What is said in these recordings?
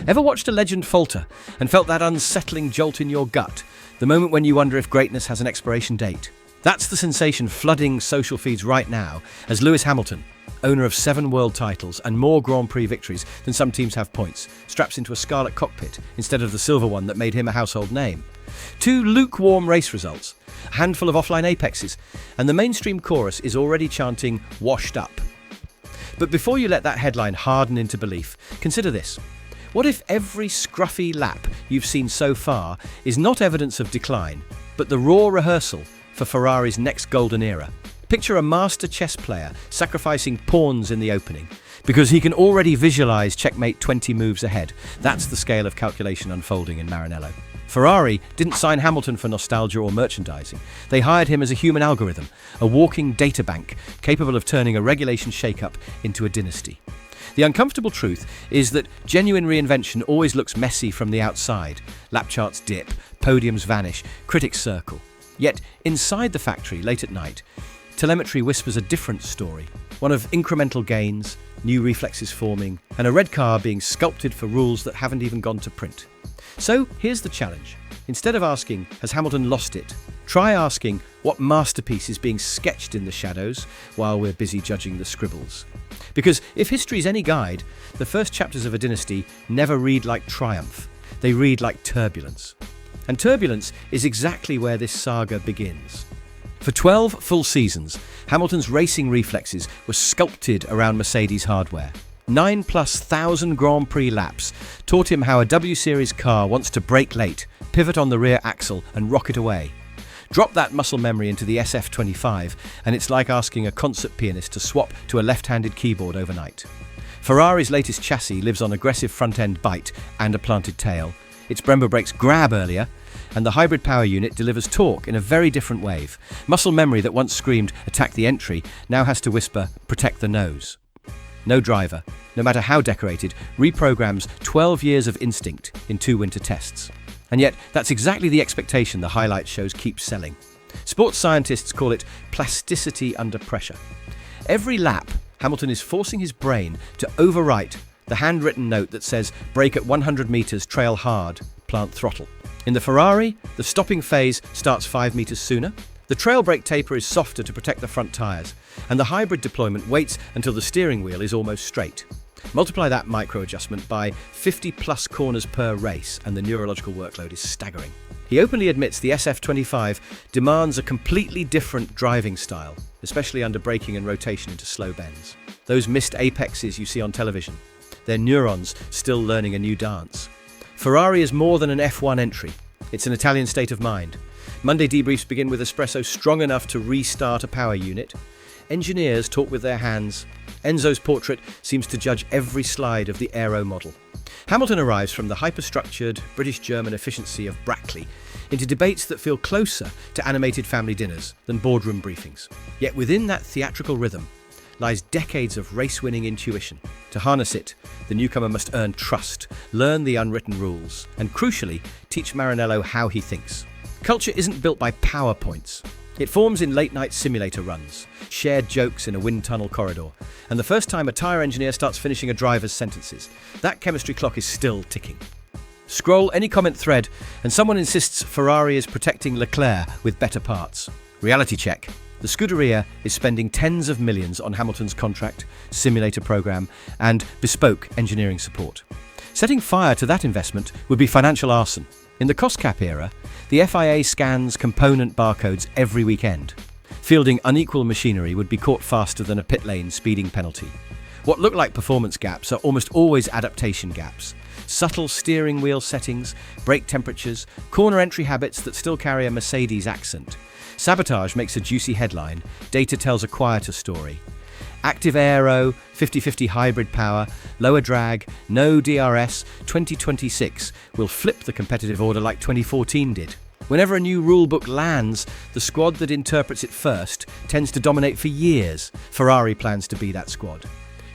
Ever watched a legend falter and felt that unsettling jolt in your gut, the moment when you wonder if greatness has an expiration date? That's the sensation flooding social feeds right now as Lewis Hamilton, owner of 7 world titles and more Grand Prix victories than some teams have points, straps into a scarlet cockpit instead of the silver one that made him a household name. 2 lukewarm race results, a handful of offline apexes, and the mainstream chorus is already chanting "washed up." But before you let that headline harden into belief, consider this. What if every scruffy lap you've seen so far is not evidence of decline, but the raw rehearsal for Ferrari's next golden era? Picture a master chess player sacrificing pawns in the opening because he can already visualize checkmate 20 moves ahead. That's the scale of calculation unfolding in Maranello. Ferrari didn't sign Hamilton for nostalgia or merchandising. They hired him as a human algorithm, a walking data bank capable of turning a regulation shake-up into a dynasty. The uncomfortable truth is that genuine reinvention always looks messy from the outside. Lap charts dip, podiums vanish, critics circle. Yet, inside the factory, late at night, telemetry whispers a different story. One of incremental gains, new reflexes forming, and a red car being sculpted for rules that haven't even gone to print. So, here's the challenge. Instead of asking, has Hamilton lost it? Try asking, what masterpiece is being sketched in the shadows while we're busy judging the scribbles? Because if history's any guide, the first chapters of a dynasty never read like triumph. They read like turbulence. And turbulence is exactly where this saga begins. For 12 full seasons, Hamilton's racing reflexes were sculpted around Mercedes hardware. 9,000+ Grand Prix laps taught him how a W-Series car wants to brake late, pivot on the rear axle and rocket away. Drop that muscle memory into the SF25 and it's like asking a concert pianist to swap to a left-handed keyboard overnight. Ferrari's latest chassis lives on aggressive front-end bite and a planted tail. Its Brembo brakes grab earlier, and the hybrid power unit delivers torque in a very different wave. Muscle memory that once screamed, "attack the entry," now has to whisper, "protect the nose." No driver, no matter how decorated, reprograms 12 years of instinct in 2 winter tests. And yet, that's exactly the expectation the highlight shows keep selling. Sports scientists call it plasticity under pressure. Every lap, Hamilton is forcing his brain to overwrite the handwritten note that says, brake at 100 meters, trail hard, plant throttle. In the Ferrari, the stopping phase starts 5 meters sooner. The trail brake taper is softer to protect the front tyres, and the hybrid deployment waits until the steering wheel is almost straight. Multiply that micro-adjustment by 50+ corners per race, and the neurological workload is staggering. He openly admits the SF25 demands a completely different driving style, especially under braking and rotation into slow bends. Those missed apexes you see on television, they're neurons still learning a new dance. Ferrari is more than an F1 entry. It's an Italian state of mind. Monday debriefs begin with espresso strong enough to restart a power unit. Engineers talk with their hands. Enzo's portrait seems to judge every slide of the aero model. Hamilton arrives from the hyperstructured British-German efficiency of Brackley into debates that feel closer to animated family dinners than boardroom briefings. Yet within that theatrical rhythm lies decades of race-winning intuition. To harness it, the newcomer must earn trust, learn the unwritten rules, and crucially, teach Maranello how he thinks. Culture isn't built by PowerPoints. It forms in late-night simulator runs, shared jokes in a wind tunnel corridor, and the first time a tyre engineer starts finishing a driver's sentences, that chemistry clock is still ticking. Scroll any comment thread, and someone insists Ferrari is protecting Leclerc with better parts. Reality check. The Scooteria is spending tens of millions on Hamilton's contract, simulator program, and bespoke engineering support. Setting fire to that investment would be financial arson. In the cost cap era, the FIA scans component barcodes every weekend. Fielding unequal machinery would be caught faster than a pit lane speeding penalty. What look like performance gaps are almost always adaptation gaps. Subtle steering wheel settings, brake temperatures, corner entry habits that still carry a Mercedes accent. Sabotage makes a juicy headline, data tells a quieter story. Active aero, 50-50 hybrid power, lower drag, no DRS, 2026 will flip the competitive order like 2014 did. Whenever a new rulebook lands, the squad that interprets it first tends to dominate for years. Ferrari plans to be that squad.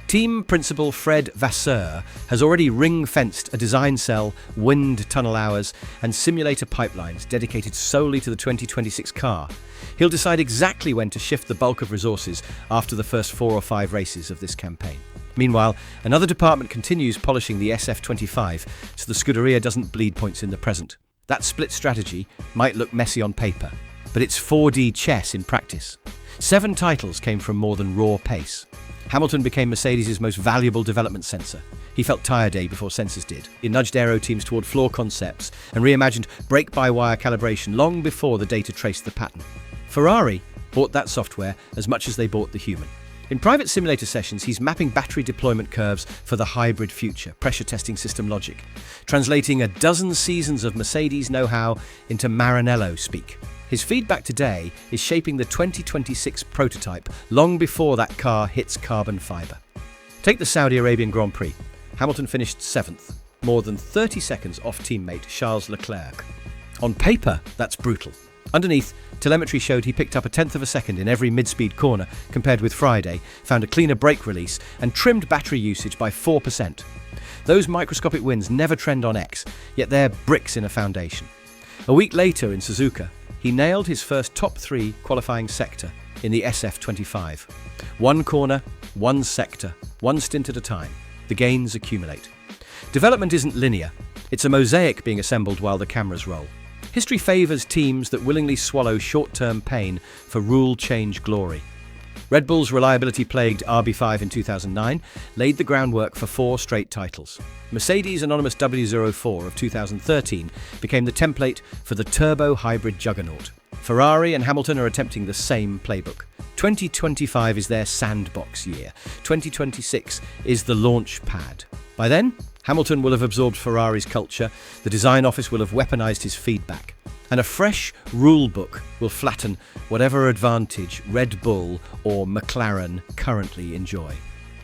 Team principal Fred Vasseur has already ring-fenced a design cell, wind tunnel hours, and simulator pipelines dedicated solely to the 2026 car. He'll decide exactly when to shift the bulk of resources after the first 4 or 5 races of this campaign. Meanwhile, another department continues polishing the SF25 so the Scuderia doesn't bleed points in the present. That split strategy might look messy on paper, but it's 4D chess in practice. 7 titles came from more than raw pace. Hamilton became Mercedes' most valuable development sensor. He felt tire day before sensors did. He nudged aero teams toward floor concepts and reimagined brake-by-wire calibration long before the data traced the pattern. Ferrari bought that software as much as they bought the human. In private simulator sessions, he's mapping battery deployment curves for the hybrid future, pressure testing system logic, translating a dozen seasons of Mercedes know-how into Maranello speak. His feedback today is shaping the 2026 prototype long before that car hits carbon fibre. Take the Saudi Arabian Grand Prix. Hamilton finished 7th, more than 30 seconds off teammate Charles Leclerc. On paper, that's brutal. Underneath, telemetry showed he picked up 1/10 of a second in every mid-speed corner compared with Friday, found a cleaner brake release, and trimmed battery usage by 4%. Those microscopic wins never trend on X, yet they're bricks in a foundation. A week later in Suzuka, he nailed his first top 3 qualifying sector in the SF25. 1 corner, 1 sector, 1 stint at a time. The gains accumulate. Development isn't linear. It's a mosaic being assembled while the cameras roll. History favours teams that willingly swallow short-term pain for rule change glory. Red Bull's reliability-plagued RB5 in 2009 laid the groundwork for 4 straight titles. Mercedes' anonymous W04 of 2013 became the template for the turbo-hybrid juggernaut. Ferrari and Hamilton are attempting the same playbook. 2025 is their sandbox year. 2026 is the launch pad. By then, Hamilton will have absorbed Ferrari's culture, the design office will have weaponized his feedback, and a fresh rule book will flatten whatever advantage Red Bull or McLaren currently enjoy.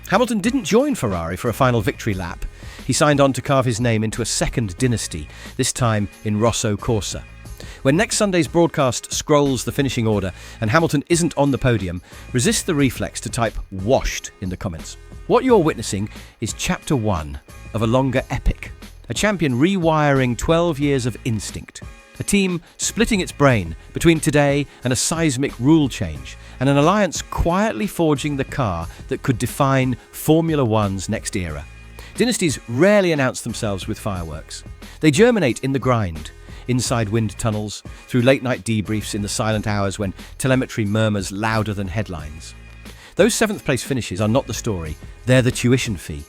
Hamilton didn't join Ferrari for a final victory lap. He signed on to carve his name into a second dynasty, this time in Rosso Corsa. When next Sunday's broadcast scrolls the finishing order and Hamilton isn't on the podium, resist the reflex to type "washed" in the comments. What you're witnessing is chapter 1 of a longer epic. A champion rewiring 12 years of instinct. A team splitting its brain between today and a seismic rule change, and an alliance quietly forging the car that could define Formula One's next era. Dynasties rarely announce themselves with fireworks. They germinate in the grind, inside wind tunnels, through late-night debriefs in the silent hours when telemetry murmurs louder than headlines. Those 7th-place finishes are not the story, they're the tuition fee.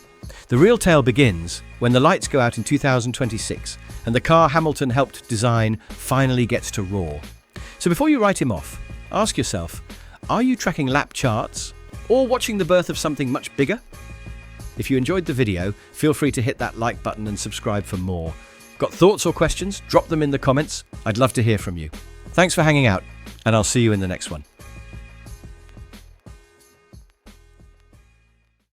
The real tale begins when the lights go out in 2026 and the car Hamilton helped design finally gets to roar. So before you write him off, ask yourself, are you tracking lap charts or watching the birth of something much bigger? If you enjoyed the video, feel free to hit that like button and subscribe for more. Got thoughts or questions? Drop them in the comments. I'd love to hear from you. Thanks for hanging out, and I'll see you in the next one.